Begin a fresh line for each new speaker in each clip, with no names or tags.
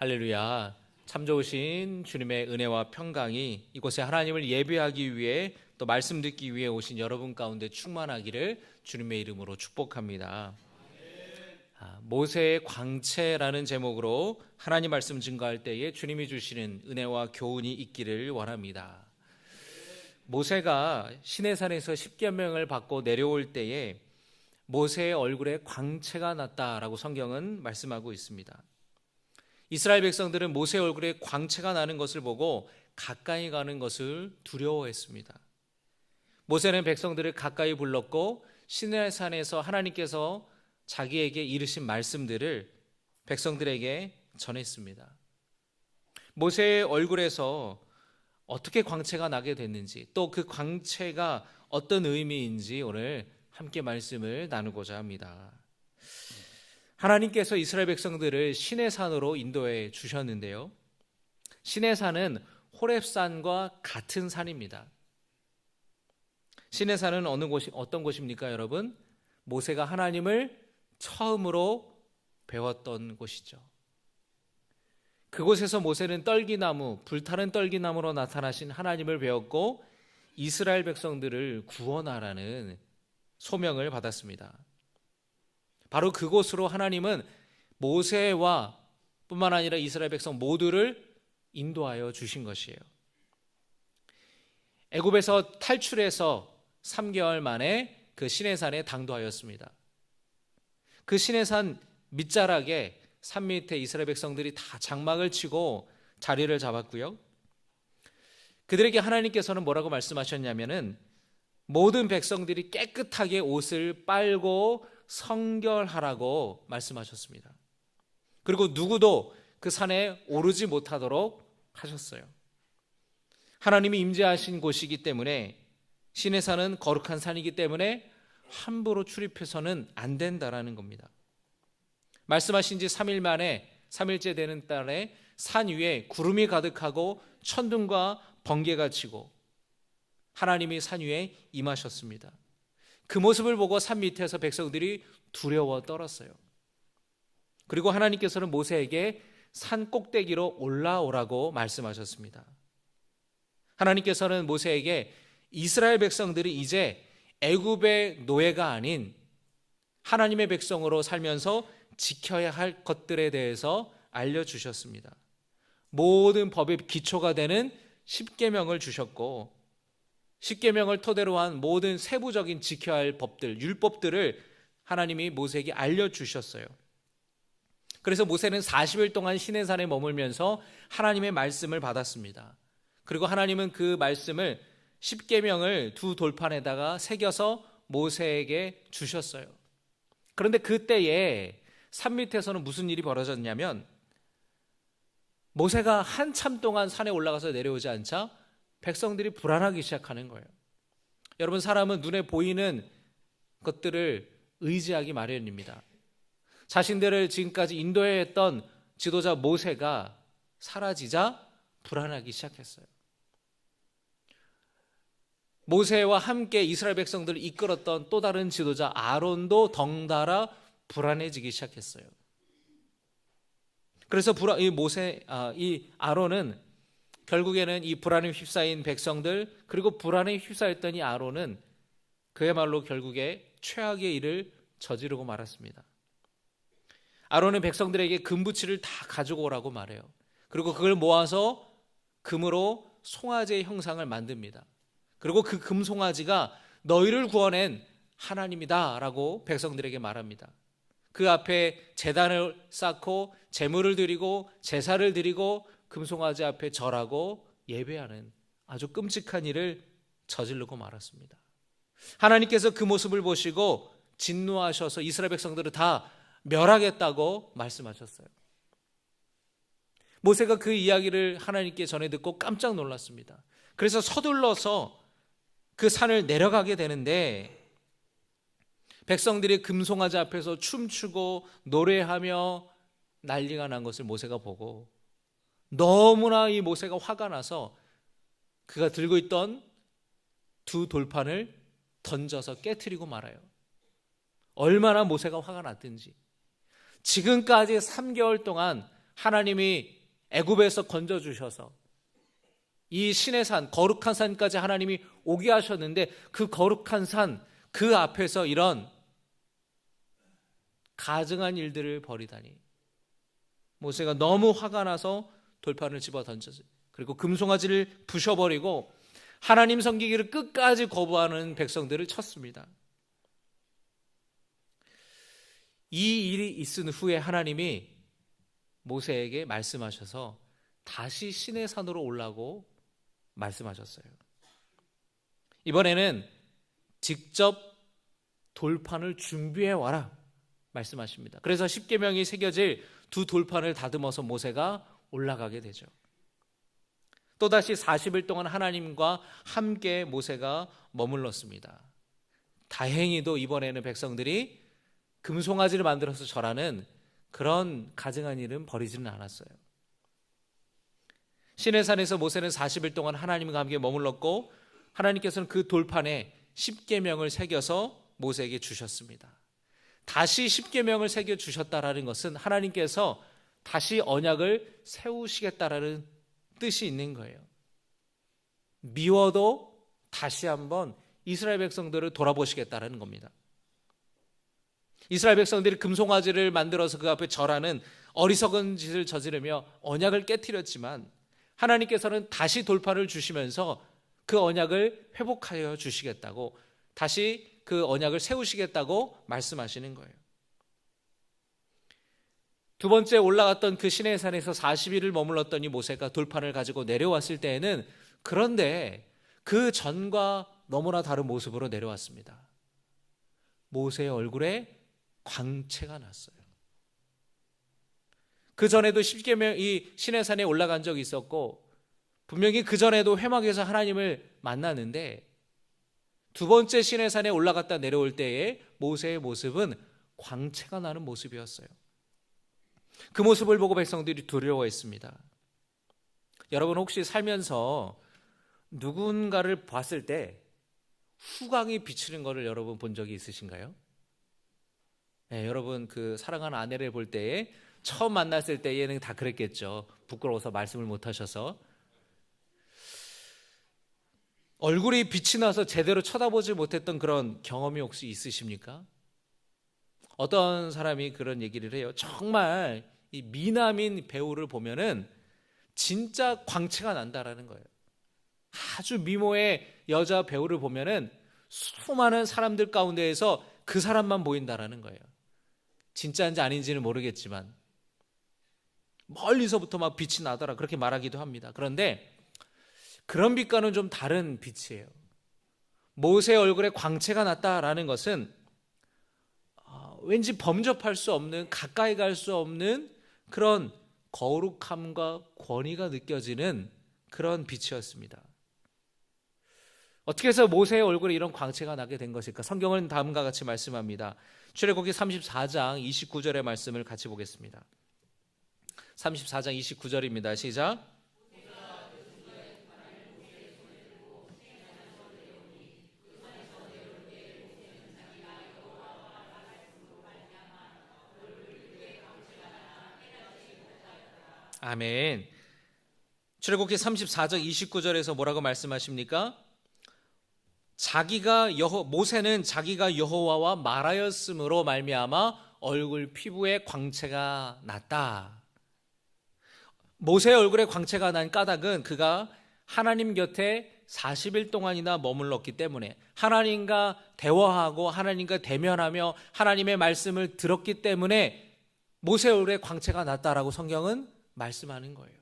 할렐루야. 참 좋으신 주님의 은혜와 평강이 이곳에 하나님을 예배하기 위해 또 말씀 듣기 위해 오신 여러분 가운데 충만하기를 주님의 이름으로 축복합니다. 모세의 광채라는 제목으로 하나님 말씀 증거할 때에 주님이 주시는 은혜와 교훈이 있기를 원합니다. 모세가 시내산에서 십계명을 받고 내려올 때에 모세의 얼굴에 광채가 났다라고 성경은 말씀하고 있습니다. 이스라엘 백성들은 모세의 얼굴에 광채가 나는 것을 보고 가까이 가는 것을 두려워했습니다. 모세는 백성들을 가까이 불렀고 시내산에서 하나님께서 자기에게 이르신 말씀들을 백성들에게 전했습니다. 모세의 얼굴에서 어떻게 광채가 나게 됐는지, 또 그 광채가 어떤 의미인지 오늘 함께 말씀을 나누고자 합니다. 하나님께서 이스라엘 백성들을 시내산으로 인도해 주셨는데요, 시내산은 호렙산과 같은 산입니다. 시내산은 어떤 곳입니까, 여러분? 모세가 하나님을 처음으로 배웠던 곳이죠. 그곳에서 모세는 떨기나무, 불타는 떨기나무로 나타나신 하나님을 배웠고 이스라엘 백성들을 구원하라는 소명을 받았습니다. 바로 그곳으로 하나님은 모세와 뿐만 아니라 이스라엘 백성 모두를 인도하여 주신 것이에요. 애굽에서 탈출해서 3개월 만에 그 시내산에 당도하였습니다. 그 시내산 밑자락에 산 밑에 이스라엘 백성들이 다 장막을 치고 자리를 잡았고요. 그들에게 하나님께서는 뭐라고 말씀하셨냐면은 모든 백성들이 깨끗하게 옷을 빨고 성결하라고 말씀하셨습니다. 그리고 누구도 그 산에 오르지 못하도록 하셨어요. 하나님이 임재하신 곳이기 때문에, 시내산은 거룩한 산이기 때문에 함부로 출입해서는 안 된다라는 겁니다. 말씀하신 지 3일 만에 3일째 되는 달에 산 위에 구름이 가득하고 천둥과 번개가 치고 하나님이 산 위에 임하셨습니다. 그 모습을 보고 산 밑에서 백성들이 두려워 떨었어요. 그리고 하나님께서는 모세에게 산 꼭대기로 올라오라고 말씀하셨습니다. 하나님께서는 모세에게 이스라엘 백성들이 이제 애굽의 노예가 아닌 하나님의 백성으로 살면서 지켜야 할 것들에 대해서 알려주셨습니다. 모든 법의 기초가 되는 십계명을 주셨고, 십계명을 토대로 한 모든 세부적인 지켜야 할 법들, 율법들을 하나님이 모세에게 알려주셨어요. 그래서 모세는 40일 동안 시내산에 머물면서 하나님의 말씀을 받았습니다. 그리고 하나님은 그 말씀을 십계명을 두 돌판에다가 새겨서 모세에게 주셨어요. 그런데 그때에 산 밑에서는 무슨 일이 벌어졌냐면, 모세가 한참 동안 산에 올라가서 내려오지 않자 백성들이 불안하기 시작하는 거예요. 여러분, 사람은 눈에 보이는 것들을 의지하기 마련입니다. 자신들을 지금까지 인도해 했던 지도자 모세가 사라지자 불안하기 시작했어요. 모세와 함께 이스라엘 백성들을 이끌었던 또 다른 지도자 아론도 덩달아 불안해지기 시작했어요. 그래서 이 아론은 결국에는 이 불안에 휩싸인 백성들, 그리고 불안에 휩싸였던 이 아론은 그야말로 결국에 최악의 일을 저지르고 말았습니다. 아론은 백성들에게 금부치를 다 가지고 오라고 말해요. 그리고 그걸 모아서 금으로 송아지의 형상을 만듭니다. 그리고 그 금송아지가 너희를 구원한 하나님이다 라고 백성들에게 말합니다. 그 앞에 제단을 쌓고 제물을 드리고 제사를 드리고 금송아지 앞에 절하고 예배하는 아주 끔찍한 일을 저지르고 말았습니다. 하나님께서 그 모습을 보시고 진노하셔서 이스라엘 백성들을 다 멸하겠다고 말씀하셨어요. 모세가 그 이야기를 하나님께 전해 듣고 깜짝 놀랐습니다. 그래서 서둘러서 그 산을 내려가게 되는데, 백성들이 금송아지 앞에서 춤추고 노래하며 난리가 난 것을 모세가 보고 너무나 이 모세가 화가 나서 그가 들고 있던 두 돌판을 던져서 깨트리고 말아요. 얼마나 모세가 화가 났든지. 지금까지 3개월 동안 하나님이 애굽에서 건져 주셔서 이 신의 산, 거룩한 산까지 하나님이 오게 하셨는데 그 거룩한 산, 그 앞에서 이런 가증한 일들을 벌이다니. 모세가 너무 화가 나서 돌판을 집어 던졌어요. 그리고 금송아지를 부셔버리고 하나님 섬기기를 끝까지 거부하는 백성들을 쳤습니다. 이 일이 있은 후에 하나님이 모세에게 말씀하셔서 다시 시내 산으로 올라고 말씀하셨어요. 이번에는 직접 돌판을 준비해 와라 말씀하십니다. 그래서 십계명이 새겨질 두 돌판을 다듬어서 모세가 올라가게 되죠. 또다시 40일 동안 하나님과 함께 모세가 머물렀습니다. 다행히도 이번에는 백성들이 금송아지를 만들어서 절하는 그런 가증한 일은 벌이지는 않았어요. 시내산에서 모세는 40일 동안 하나님과 함께 머물렀고 하나님께서는 그 돌판에 십계명을 새겨서 모세에게 주셨습니다. 다시 십계명을 새겨 주셨다라는 것은 하나님께서 다시 언약을 세우시겠다라는 뜻이 있는 거예요. 미워도 다시 한번 이스라엘 백성들을 돌아보시겠다라는 겁니다. 이스라엘 백성들이 금송아지를 만들어서 그 앞에 절하는 어리석은 짓을 저지르며 언약을 깨트렸지만 하나님께서는 다시 돌판을 주시면서 그 언약을 회복하여 주시겠다고, 다시 그 언약을 세우시겠다고 말씀하시는 거예요. 두 번째 올라갔던 그 시내의 산에서 40일을 머물렀더니 모세가 돌판을 가지고 내려왔을 때에는, 그런데 그 전과 너무나 다른 모습으로 내려왔습니다. 모세의 얼굴에 광채가 났어요. 그 전에도 십계명 이 시내산에 올라간 적이 있었고 분명히 그 전에도 회막에서 하나님을 만났는데 두 번째 시내산에 올라갔다 내려올 때에 모세의 모습은 광채가 나는 모습이었어요. 그 모습을 보고 백성들이 두려워했습니다. 여러분 혹시 살면서 누군가를 봤을 때 후광이 비치는 것을 여러분 본 적이 있으신가요? 네, 여러분 그 사랑하는 아내를 볼 때에 처음 만났을 때에는 다 그랬겠죠. 부끄러워서 말씀을 못 하셔서. 얼굴이 빛이 나서 제대로 쳐다보지 못했던 그런 경험이 혹시 있으십니까? 어떤 사람이 그런 얘기를 해요. 정말 이 미남인 배우를 보면은 진짜 광채가 난다라는 거예요. 아주 미모의 여자 배우를 보면은 수많은 사람들 가운데에서 그 사람만 보인다라는 거예요. 진짜인지 아닌지는 모르겠지만 멀리서부터 막 빛이 나더라 그렇게 말하기도 합니다. 그런데 그런 빛과는 좀 다른 빛이에요. 모세의 얼굴에 광채가 났다라는 것은 왠지 범접할 수 없는, 가까이 갈 수 없는 그런 거룩함과 권위가 느껴지는 그런 빛이었습니다. 어떻게 해서 모세의 얼굴에 이런 광채가 나게 된 것일까? 성경은 다음과 같이 말씀합니다. 출애굽기 34장 29절의 말씀을 같이 보겠습니다. 34장 29절입니다. 시작. 아멘. 출애굽기 34장 29절에서 뭐라고 말씀하십니까? 모세는 자기가 여호와와 말하였으므로 말미암아 얼굴 피부에 광채가 났다. 모세의 얼굴에 광채가 난 까닭은 그가 하나님 곁에 40일 동안이나 머물렀기 때문에, 하나님과 대화하고 하나님과 대면하며 하나님의 말씀을 들었기 때문에 모세의 얼굴에 광채가 났다라고 성경은 말씀하는 거예요.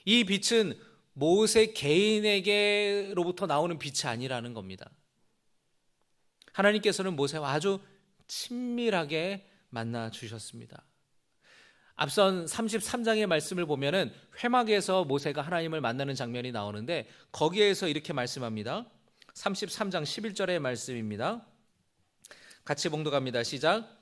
이 빛은 모세 개인에게로부터 나오는 빛이 아니라는 겁니다. 하나님께서는 모세와 아주 친밀하게 만나 주셨습니다. 앞선 33장의 말씀을 보면은 회막에서 모세가 하나님을 만나는 장면이 나오는데 거기에서 이렇게 말씀합니다. 33장 11절의 말씀입니다. 같이 봉독합니다. 시작.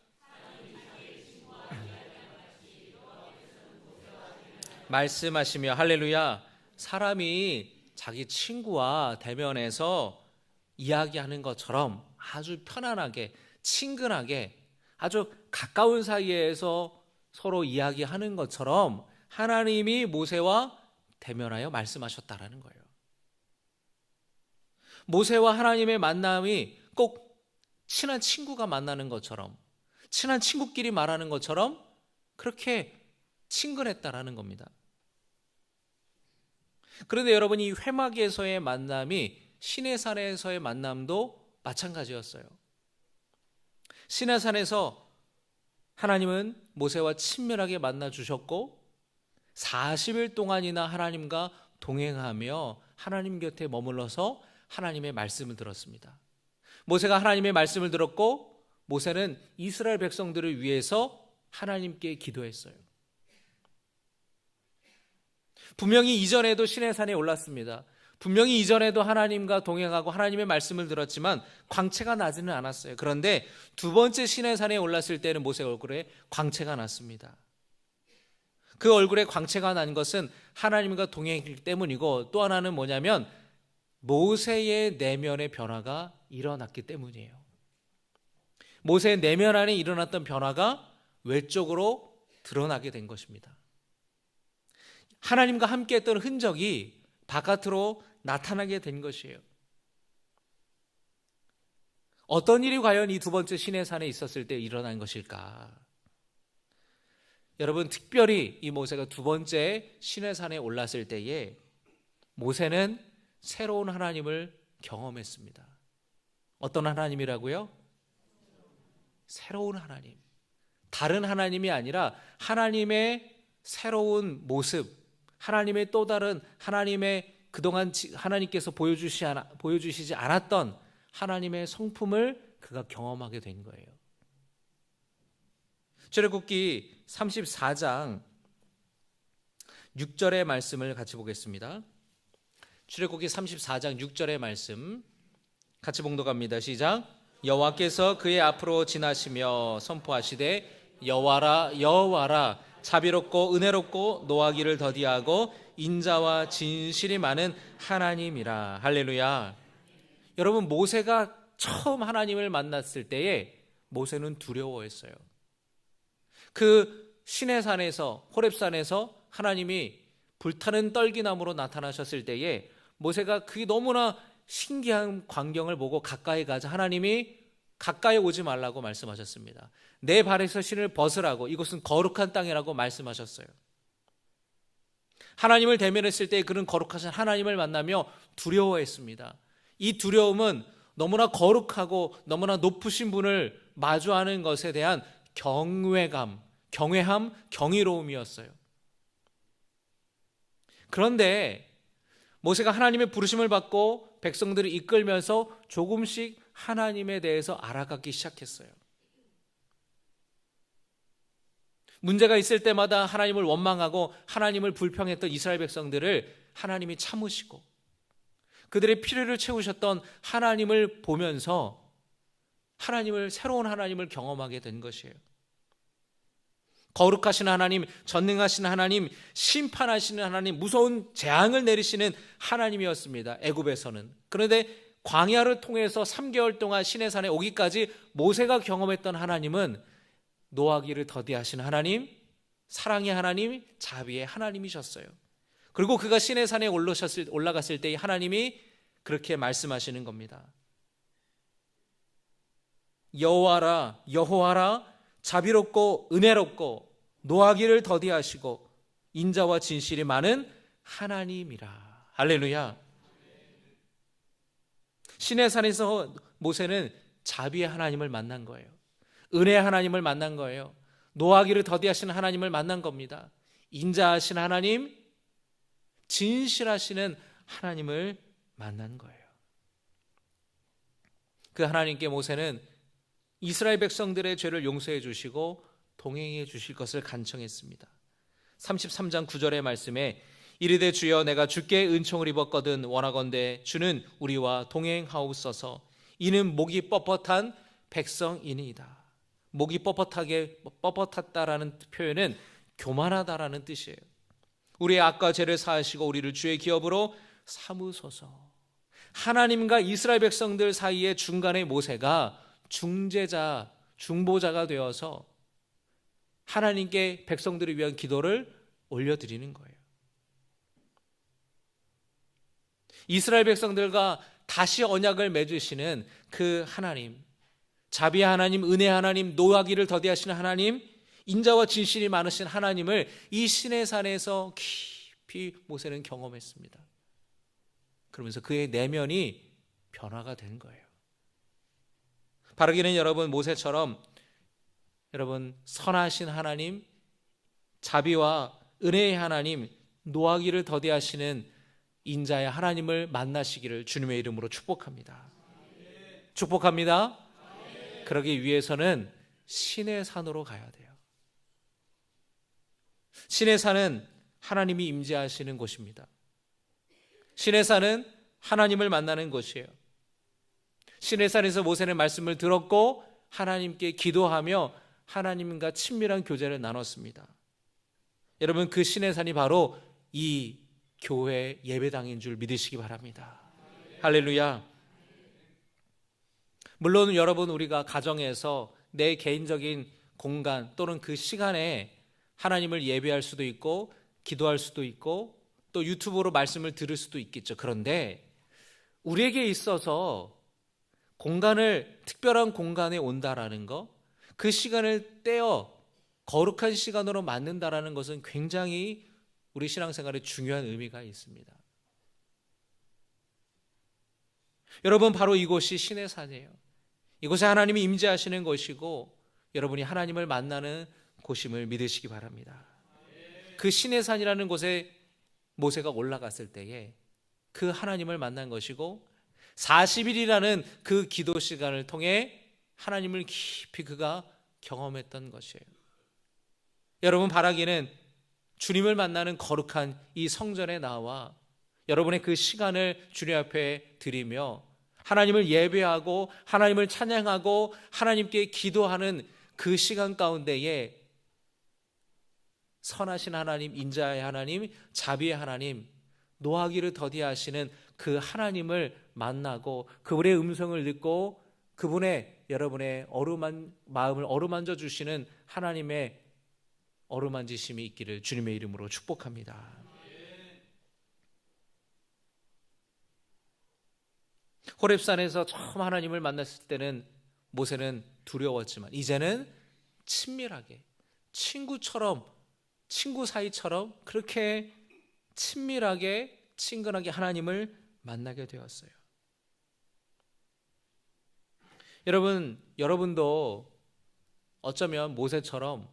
말씀하시며 할렐루야. 사람이 자기 친구와 대면해서 이야기하는 것처럼 아주 편안하게, 친근하게, 아주 가까운 사이에서 서로 이야기하는 것처럼 하나님이 모세와 대면하여 말씀하셨다라는 거예요. 모세와 하나님의 만남이 꼭 친한 친구가 만나는 것처럼, 친한 친구끼리 말하는 것처럼 그렇게 친근했다라는 겁니다. 그런데 여러분, 이 회막에서의 만남이 시내산에서의 만남도 마찬가지였어요. 시내산에서 하나님은 모세와 친밀하게 만나 주셨고 40일 동안이나 하나님과 동행하며 하나님 곁에 머물러서 하나님의 말씀을 들었습니다. 모세가 하나님의 말씀을 들었고 모세는 이스라엘 백성들을 위해서 하나님께 기도했어요. 분명히 이전에도 시내산에 올랐습니다. 분명히 이전에도 하나님과 동행하고 하나님의 말씀을 들었지만 광채가 나지는 않았어요. 그런데 두 번째 시내산에 올랐을 때는 모세 얼굴에 광채가 났습니다. 그 얼굴에 광채가 난 것은 하나님과 동행했기 때문이고, 또 하나는 뭐냐면 모세의 내면의 변화가 일어났기 때문이에요. 모세의 내면 안에 일어났던 변화가 외적으로 드러나게 된 것입니다. 하나님과 함께 했던 흔적이 바깥으로 나타나게 된 것이에요. 어떤 일이 과연 이 두 번째 시내산에 있었을 때 일어난 것일까? 여러분, 특별히 이 모세가 두 번째 시내산에 올랐을 때에 모세는 새로운 하나님을 경험했습니다. 어떤 하나님이라고요? 새로운 하나님. 다른 하나님이 아니라 하나님의 새로운 모습, 하나님의 또 다른, 하나님의 그동안 하나님께서 보여주시지 않았던 하나님의 성품을 그가 경험하게 된 거예요. 출애굽기 34장 6절의 말씀을 같이 보겠습니다. 출애굽기 34장 6절의 말씀 같이 봉독합니다. 시작. 여호와께서 그의 앞으로 지나시며 선포하시되 여호와라 여호와라 자비롭고 은혜롭고 노하기를 더디하고 인자와 진실이 많은 하나님이라. 할렐루야. 여러분, 모세가 처음 하나님을 만났을 때에 모세는 두려워했어요. 그 시내산에서, 호렙산에서 하나님이 불타는 떨기나무로 나타나셨을 때에 모세가 그게 너무나 신기한 광경을 보고 가까이 가자 하나님이 가까이 오지 말라고 말씀하셨습니다. 내 발에서 신을 벗으라고, 이곳은 거룩한 땅이라고 말씀하셨어요. 하나님을 대면했을 때 그는 거룩하신 하나님을 만나며 두려워했습니다. 이 두려움은 너무나 거룩하고 너무나 높으신 분을 마주하는 것에 대한 경외감, 경외함, 경이로움이었어요. 그런데 모세가 하나님의 부르심을 받고 백성들을 이끌면서 조금씩 하나님에 대해서 알아가기 시작했어요. 문제가 있을 때마다 하나님을 원망하고 하나님을 불평했던 이스라엘 백성들을 하나님이 참으시고 그들의 필요를 채우셨던 하나님을 보면서 새로운 하나님을 경험하게 된 것이에요. 거룩하신 하나님, 전능하신 하나님, 심판하시는 하나님, 무서운 재앙을 내리시는 하나님이었습니다. 애굽에서는. 그런데 광야를 통해서 3개월 동안 시내산에 오기까지 모세가 경험했던 하나님은 노하기를 더디하신 하나님, 사랑의 하나님, 자비의 하나님이셨어요. 그리고 그가 시내산에 올라갔을 때 하나님이 그렇게 말씀하시는 겁니다. 여호와라 여호와라 자비롭고 은혜롭고 노하기를 더디하시고 인자와 진실이 많은 하나님이라. 할렐루야. 시내산에서 모세는 자비의 하나님을 만난 거예요. 은혜의 하나님을 만난 거예요. 노하기를 더디하시는 하나님을 만난 겁니다. 인자하신 하나님, 진실하시는 하나님을 만난 거예요. 그 하나님께 모세는 이스라엘 백성들의 죄를 용서해 주시고 동행해 주실 것을 간청했습니다. 33장 9절의 말씀에 이르되 주여 내가 주께 은총을 입었거든 원하건대 주는 우리와 동행하옵소서. 이는 목이 뻣뻣한 백성이니이다. 목이 뻣뻣했다라는 표현은 교만하다라는 뜻이에요. 우리의 악과 죄를 사하시고 우리를 주의 기업으로 삼으소서. 하나님과 이스라엘 백성들 사이의 중간에 모세가 중재자, 중보자가 되어서 하나님께 백성들을 위한 기도를 올려드리는 거예요. 이스라엘 백성들과 다시 언약을 맺으시는 그 하나님, 자비의 하나님, 은혜의 하나님, 노하기를 더디하시는 하나님, 인자와 진실이 많으신 하나님을 이 시내산에서 깊이 모세는 경험했습니다. 그러면서 그의 내면이 변화가 된 거예요. 바르기는 여러분 모세처럼 여러분 선하신 하나님, 자비와 은혜의 하나님, 노하기를 더디하시는 인자의 하나님을 만나시기를 주님의 이름으로 축복합니다. 축복합니다. 그러기 위해서는 신의 산으로 가야 돼요. 신의 산은 하나님이 임재하시는 곳입니다. 신의 산은 하나님을 만나는 곳이에요. 신의 산에서 모세는 말씀을 들었고 하나님께 기도하며 하나님과 친밀한 교제를 나눴습니다. 여러분, 그 신의 산이 바로 이 교회 예배당인 줄 믿으시기 바랍니다. 할렐루야. 물론 여러분, 우리가 가정에서 내 개인적인 공간 또는 그 시간에 하나님을 예배할 수도 있고 기도할 수도 있고 또 유튜브로 말씀을 들을 수도 있겠죠. 그런데 우리에게 있어서 특별한 공간에 온다라는 거, 그 시간을 떼어 거룩한 시간으로 만든다라는 것은 굉장히 우리 신앙생활에 중요한 의미가 있습니다. 여러분, 바로 이곳이 신의 산이에요. 이곳에 하나님이 임재하시는 곳이고 여러분이 하나님을 만나는 곳임을 믿으시기 바랍니다. 그 신의 산이라는 곳에 모세가 올라갔을 때에 그 하나님을 만난 것이고 40일이라는 그 기도 시간을 통해 하나님을 깊이 그가 경험했던 것이에요. 여러분, 바라기는 주님을 만나는 거룩한 이 성전에 나와 여러분의 그 시간을 주님 앞에 드리며 하나님을 예배하고 하나님을 찬양하고 하나님께 기도하는 그 시간 가운데에 선하신 하나님, 인자의 하나님, 자비의 하나님, 노하기를 더디하시는 그 하나님을 만나고 그분의 음성을 듣고 그분의 여러분의 마음을 어루만져 주시는 하나님의 어루만지심이 있기를 주님의 이름으로 축복합니다. 호렙산에서 처음 하나님을 만났을 때는 모세는 두려웠지만 이제는 친밀하게 친구 사이처럼 그렇게 친밀하게 친근하게 하나님을 만나게 되었어요. 여러분도 어쩌면 모세처럼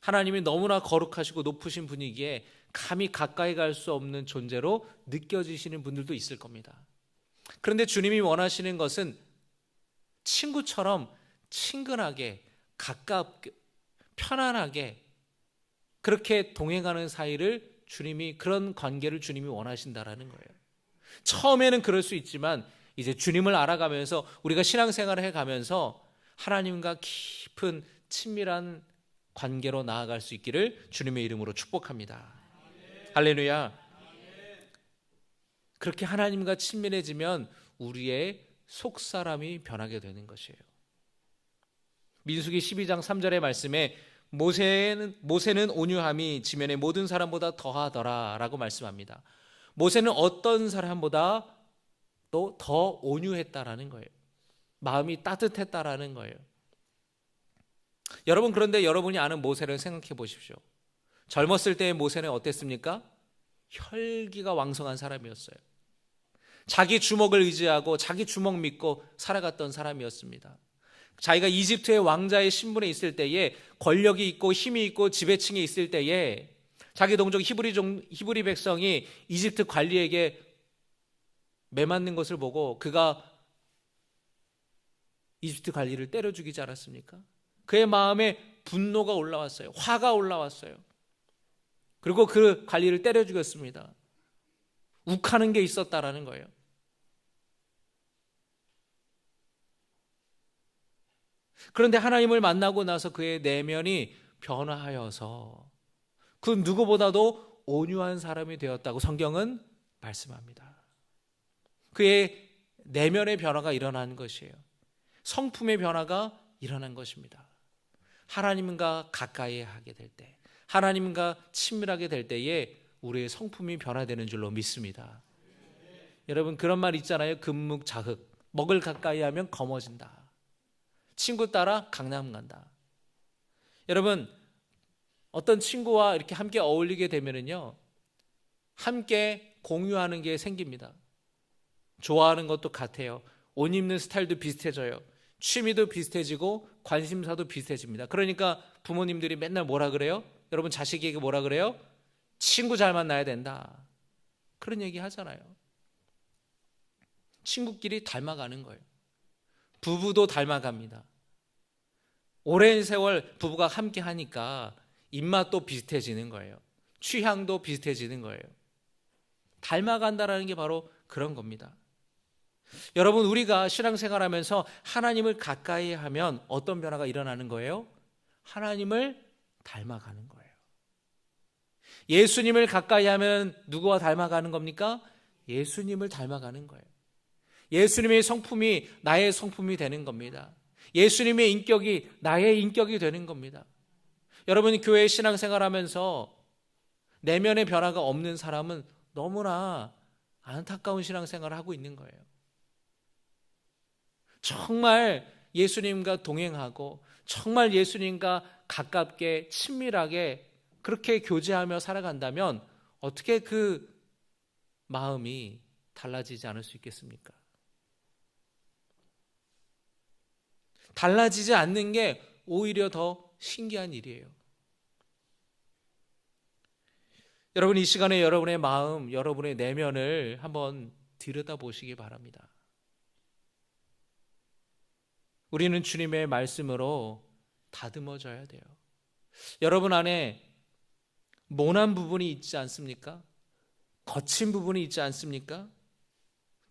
하나님이 너무나 거룩하시고 높으신 분이기에 감히 가까이 갈 수 없는 존재로 느껴지시는 분들도 있을 겁니다. 그런데 주님이 원하시는 것은 친구처럼 친근하게 가깝게 편안하게 그렇게 동행하는 사이를 그런 관계를 주님이 원하신다라는 거예요. 처음에는 그럴 수 있지만 이제 주님을 알아가면서 우리가 신앙생활을 해가면서 하나님과 깊은 친밀한 관계로 나아갈 수 있기를 주님의 이름으로 축복합니다. 할렐루야. 그렇게 하나님과 친밀해지면 우리의 속사람이 변하게 되는 것이에요. 민수기 12장 3절의 말씀에 모세는 온유함이 지면의 모든 사람보다 더하더라 라고 말씀합니다. 모세는 어떤 사람보다 또 더 온유했다라는 거예요. 마음이 따뜻했다라는 거예요. 여러분, 그런데 여러분이 아는 모세를 생각해 보십시오. 젊었을 때의 모세는 어땠습니까? 혈기가 왕성한 사람이었어요. 자기 주먹을 의지하고 자기 주먹 믿고 살아갔던 사람이었습니다. 자기가 이집트의 왕자의 신분에 있을 때에 권력이 있고 힘이 있고 지배층에 있을 때에 자기 동족 히브리 백성이 이집트 관리에게 매맞는 것을 보고 그가 이집트 관리를 때려 죽이지 않았습니까? 그의 마음에 분노가 올라왔어요. 화가 올라왔어요. 그리고 그 관리를 때려 죽였습니다. 욱하는 게 있었다라는 거예요. 그런데 하나님을 만나고 나서 그의 내면이 변화하여서 그 누구보다도 온유한 사람이 되었다고 성경은 말씀합니다. 그의 내면의 변화가 일어난 것이에요. 성품의 변화가 일어난 것입니다. 하나님과 가까이 하게 될 때, 하나님과 친밀하게 될 때에 우리의 성품이 변화되는 줄로 믿습니다. 여러분, 그런 말 있잖아요. 금묵자흑. 먹을 가까이 하면 검어진다. 친구 따라 강남 간다. 여러분, 어떤 친구와 이렇게 함께 어울리게 되면은요, 함께 공유하는 게 생깁니다. 좋아하는 것도 같아요. 옷 입는 스타일도 비슷해져요. 취미도 비슷해지고 관심사도 비슷해집니다. 그러니까 부모님들이 맨날 뭐라 그래요? 여러분, 자식에게 뭐라 그래요? 친구 잘 만나야 된다. 그런 얘기 하잖아요. 친구끼리 닮아가는 거예요. 부부도 닮아갑니다. 오랜 세월 부부가 함께 하니까 입맛도 비슷해지는 거예요. 취향도 비슷해지는 거예요. 닮아간다라는 게 바로 그런 겁니다. 여러분, 우리가 신앙생활하면서 하나님을 가까이 하면 어떤 변화가 일어나는 거예요? 하나님을 닮아가는 거예요. 예수님을 가까이 하면 누구와 닮아가는 겁니까? 예수님을 닮아가는 거예요. 예수님의 성품이 나의 성품이 되는 겁니다. 예수님의 인격이 나의 인격이 되는 겁니다. 여러분, 교회 신앙생활하면서 내면의 변화가 없는 사람은 너무나 안타까운 신앙생활을 하고 있는 거예요. 정말 예수님과 동행하고 정말 예수님과 가깝게 친밀하게 그렇게 교제하며 살아간다면 어떻게 그 마음이 달라지지 않을 수 있겠습니까? 달라지지 않는 게 오히려 더 신기한 일이에요. 여러분, 이 시간에 여러분의 마음, 여러분의 내면을 한번 들여다보시기 바랍니다. 우리는 주님의 말씀으로 다듬어져야 돼요. 여러분 안에 모난 부분이 있지 않습니까? 거친 부분이 있지 않습니까?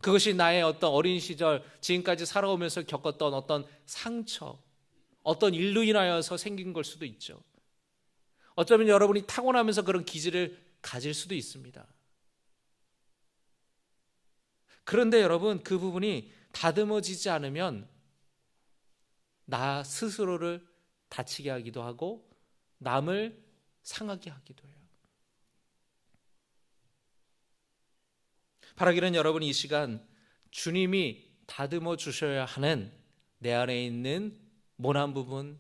그것이 나의 어떤 어린 시절, 지금까지 살아오면서 겪었던 어떤 상처, 어떤 일로 인하여서 생긴 걸 수도 있죠. 어쩌면 여러분이 타고나면서 그런 기질을 가질 수도 있습니다. 그런데 여러분, 그 부분이 다듬어지지 않으면 나 스스로를 다치게 하기도 하고 남을 상하게 하기도 해요. 바라기는 여러분, 이 시간 주님이 다듬어 주셔야 하는 내 안에 있는 모난 부분,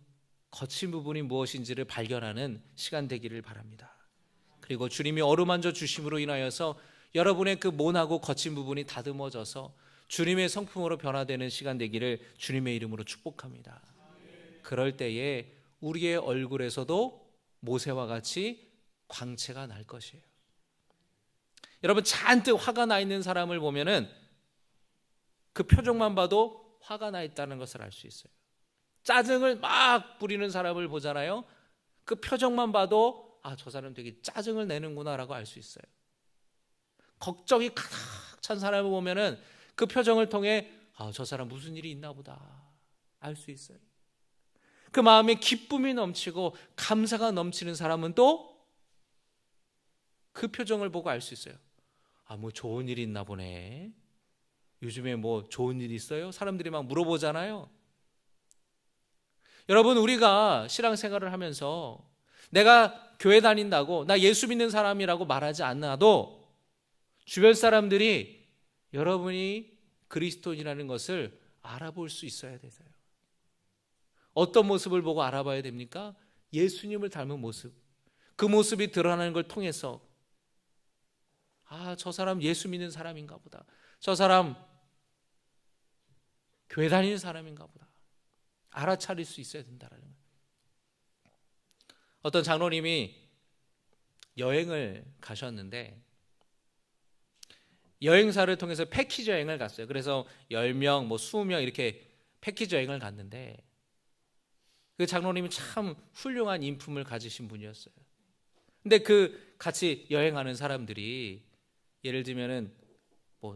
거친 부분이 무엇인지를 발견하는 시간 되기를 바랍니다. 그리고 주님이 어루만져 주심으로 인하여서 여러분의 그 모나고 거친 부분이 다듬어져서 주님의 성품으로 변화되는 시간 되기를 주님의 이름으로 축복합니다. 그럴 때에 우리의 얼굴에서도 모세와 같이 광채가 날 것이에요. 여러분, 잔뜩 화가 나 있는 사람을 보면은 그 표정만 봐도 화가 나 있다는 것을 알 수 있어요. 짜증을 막 부리는 사람을 보잖아요. 그 표정만 봐도 저 사람 되게 짜증을 내는구나라고 알 수 있어요. 걱정이 가득 찬 사람을 보면은 그 표정을 통해 저 사람 무슨 일이 있나 보다 알 수 있어요. 그 마음에 기쁨이 넘치고 감사가 넘치는 사람은 또 그 표정을 보고 알 수 있어요. 뭐 좋은 일이 있나 보네. 요즘에 뭐 좋은 일이 있어요? 사람들이 막 물어보잖아요. 여러분, 우리가 신앙생활을 하면서 내가 교회 다닌다고 나 예수 믿는 사람이라고 말하지 않아도 주변 사람들이 여러분이 그리스도인이라는 것을 알아볼 수 있어야 되세요. 어떤 모습을 보고 알아봐야 됩니까? 예수님을 닮은 모습. 그 모습이 드러나는 걸 통해서 저 사람 예수 믿는 사람인가 보다. 저 사람 교회 다니는 사람인가 보다. 알아차릴 수 있어야 된다는 거예요. 어떤 장로님이 여행을 가셨는데 여행사를 통해서 패키지 여행을 갔어요. 그래서 10명, 20명 이렇게 패키지 여행을 갔는데 그 장로님이 참 훌륭한 인품을 가지신 분이었어요. 근데 그 같이 여행하는 사람들이 예를 들면은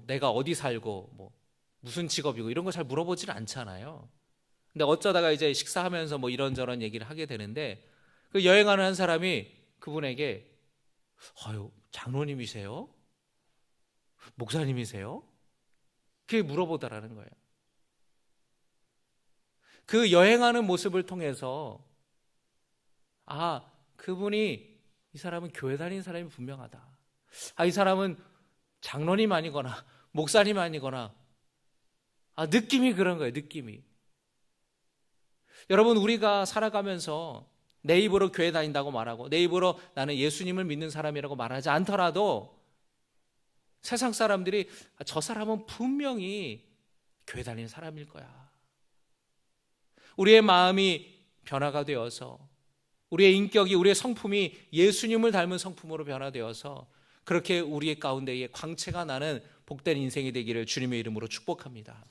내가 어디 살고 무슨 직업이고 이런 거 잘 물어보지는 않잖아요. 근데 어쩌다가 이제 식사하면서 이런저런 얘기를 하게 되는데 그 여행하는 한 사람이 그분에게 장로님이세요? 목사님이세요? 그렇게 물어보더라는 거예요. 그 여행하는 모습을 통해서 아, 그분이, 이 사람은 교회 다니는 사람이 분명하다. 아, 이 사람은 장로님 아니거나 목사님 아니거나, 느낌이 그런 거예요. 느낌이. 여러분, 우리가 살아가면서 내 입으로 교회 다닌다고 말하고 내 입으로 나는 예수님을 믿는 사람이라고 말하지 않더라도 세상 사람들이 저 사람은 분명히 교회 다니는 사람일 거야. 우리의 마음이 변화가 되어서, 우리의 인격이, 우리의 성품이 예수님을 닮은 성품으로 변화되어서 그렇게 우리의 가운데에 광채가 나는 복된 인생이 되기를 주님의 이름으로 축복합니다.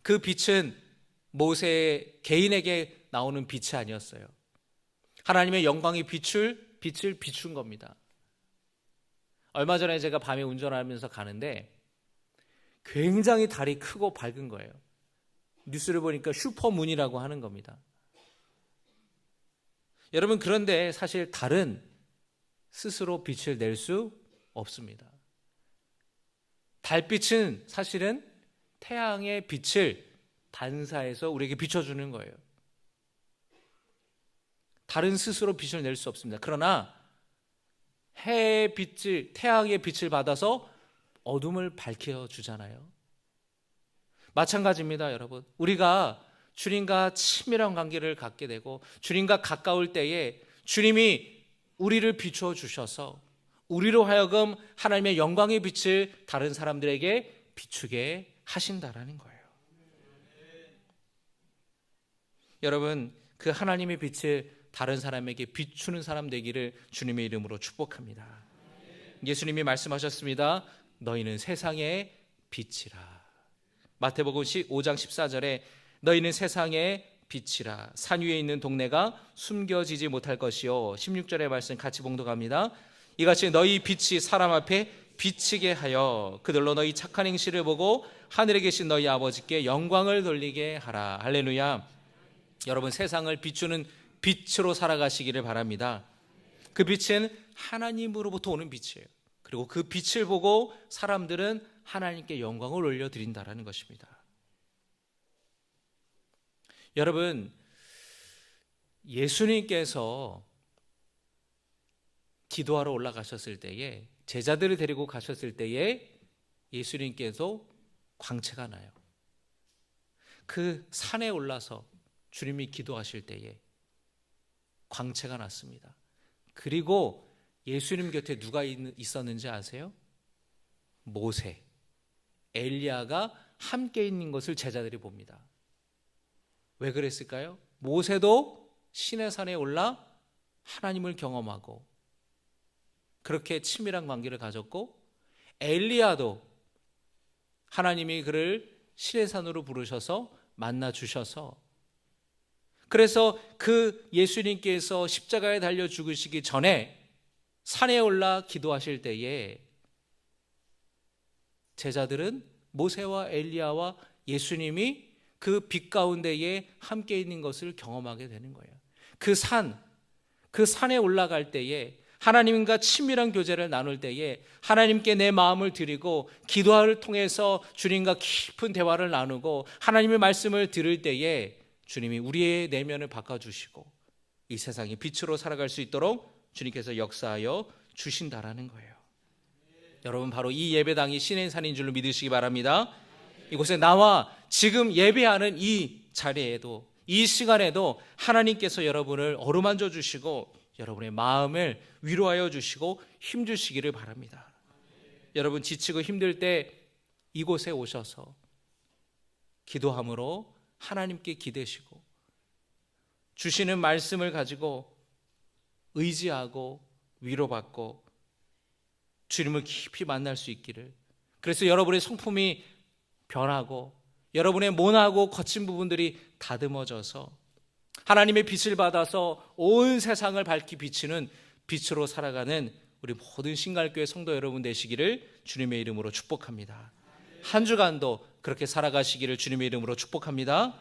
그 빛은 모세 개인에게 나오는 빛이 아니었어요. 하나님의 영광의 빛을 비춘 겁니다. 얼마 전에 제가 밤에 운전하면서 가는데 굉장히 달이 크고 밝은 거예요. 뉴스를 보니까 슈퍼문이라고 하는 겁니다. 여러분, 그런데 사실 달은 스스로 빛을 낼 수 없습니다. 달빛은 사실은 태양의 빛을 반사해서 우리에게 비춰주는 거예요. 달은 스스로 빛을 낼 수 없습니다. 그러나 해의 빛을, 태양의 빛을 받아서 어둠을 밝혀주잖아요. 마찬가지입니다, 여러분. 우리가 주님과 친밀한 관계를 갖게 되고 주님과 가까울 때에 주님이 우리를 비추어 주셔서 우리로 하여금 하나님의 영광의 빛을 다른 사람들에게 비추게 하신다라는 거예요. 여러분, 그 하나님의 빛을 다른 사람에게 비추는 사람 되기를 주님의 이름으로 축복합니다. 예수님이 말씀하셨습니다. 너희는 세상의 빛이라. 마태복음 5장 14절에 너희는 세상의 빛이라. 산 위에 있는 동네가 숨겨지지 못할 것이요. 16절의 말씀 같이 봉독합니다. 이같이 너희 빛이 사람 앞에 비치게 하여 그들로 너희 착한 행실을 보고 하늘에 계신 너희 아버지께 영광을 돌리게 하라. 할렐루야. 여러분, 세상을 비추는 빛으로 살아가시기를 바랍니다. 그 빛은 하나님으로부터 오는 빛이에요. 그리고 그 빛을 보고 사람들은 하나님께 영광을 올려드린다라는 것입니다. 여러분, 예수님께서 기도하러 올라가셨을 때에, 제자들을 데리고 가셨을 때에 예수님께서 광채가 나요. 그 산에 올라서 주님이 기도하실 때에 광채가 났습니다. 그리고 예수님 곁에 누가 있었는지 아세요? 모세, 엘리야가 함께 있는 것을 제자들이 봅니다. 왜 그랬을까요? 모세도 시내산에 올라 하나님을 경험하고 그렇게 친밀한 관계를 가졌고, 엘리야도 하나님이 그를 시내산으로 부르셔서 만나 주셔서, 그래서 그 예수님께서 십자가에 달려 죽으시기 전에 산에 올라 기도하실 때에 제자들은 모세와 엘리야와 예수님이 그 빛 가운데에 함께 있는 것을 경험하게 되는 거예요. 그 산에 올라갈 때에, 하나님과 친밀한 교제를 나눌 때에, 하나님께 내 마음을 드리고 기도를 통해서 주님과 깊은 대화를 나누고 하나님의 말씀을 들을 때에 주님이 우리의 내면을 바꿔주시고 이 세상에 빛으로 살아갈 수 있도록 주님께서 역사하여 주신다라는 거예요. 여러분, 바로 이 예배당이 시내산인 줄로 믿으시기 바랍니다. 이곳에 나와 지금 예배하는 이 자리에도, 이 시간에도 하나님께서 여러분을 어루만져 주시고 여러분의 마음을 위로하여 주시고 힘 주시기를 바랍니다. 여러분, 지치고 힘들 때 이곳에 오셔서 기도함으로 하나님께 기대시고 주시는 말씀을 가지고 의지하고 위로받고 주님을 깊이 만날 수 있기를, 그래서 여러분의 성품이 변하고 여러분의 모나고 거친 부분들이 다듬어져서 하나님의 빛을 받아서 온 세상을 밝히 비치는 빛으로 살아가는 우리 모든 신갈교회 성도 여러분 되시기를 주님의 이름으로 축복합니다. 한 주간도 그렇게 살아가시기를 주님의 이름으로 축복합니다.